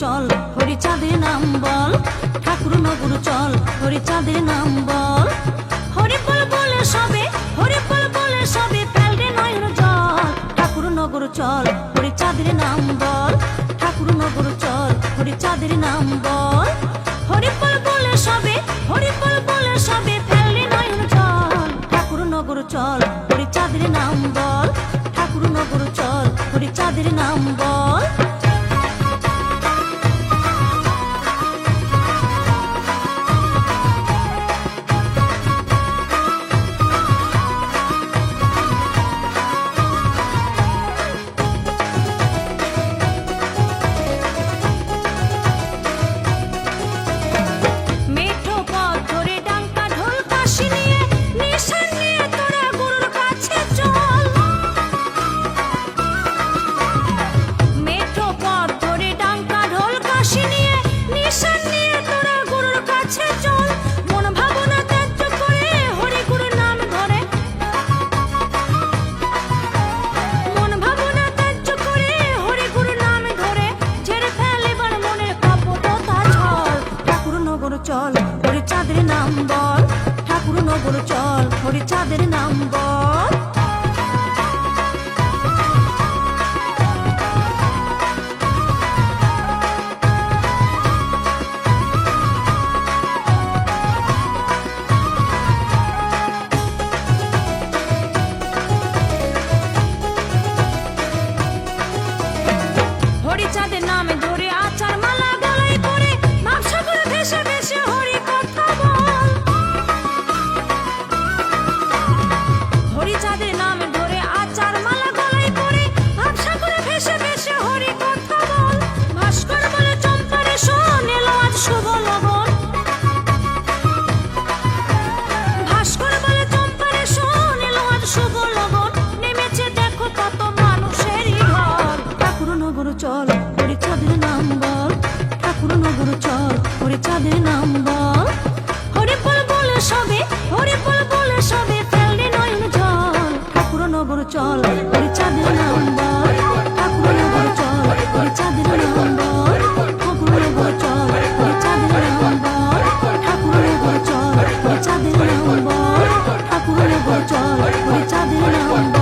চল হরি চাঁদের নাম বল, ঠাকুর নগর চল হরি চাঁদের নাম বল। হরি বল বলে সবে, হরি বল বলে সবে ফেলবে নয়ন জল। ঠাকুর নগর চল হরি চাঁদের নাম বল, ঠাকুর নগর চল হরি চাঁদের নাম বল। হরি বল বলে সবে, হরি বল বলে সবে ফেলবে নয়ন জল। ঠাকুর নগর চল হরি চাঁদের নাম বল, ঠাকুর নগর চল হরি চাঁদের নাম বল। চল হরি চাঁদের নাম বল, ঠাকুর নগর চল হরি চাঁদের নাম বল। হরি চাঁদের নামে ধরে আচার মালা গলায় পরে ব্যবসা করে ভেসে ভেসে হরি কথা বল। হরি চাঁদের নামে ধরে আচার মালা গলায় পরে ব্যবসা করে ভেসে ভেসে হরি কথা বল। ভাস্কর বলে চম্পারে শোন এলো আজ শুভ লগন। ভাস্কর বলে চম্পারে শোন এলো আজ শুভ লগন। নেমেছে দেখো কত মানুষেরই ঘর। ঠাকুর নগর চল হরি চাঁদের নাম বল, ঠাকুর নগর চল হরি চাঁদের নাম বল। হরি বল বলে সবে, হরি বল বলে সবে ফেলবে নয়ন জল। ঠাকুর নগর চল হরি চাঁদের নাম বল, ঠাকুর নগর চল হরি চাঁদের নাম বল। ঠাকুর নগর চল হরি চাঁদের নাম বল, ঠাকুর নগর চল হরি চাঁদের নাম বল। ঠাকুর নগর চল হরি চাঁদের নাম বল।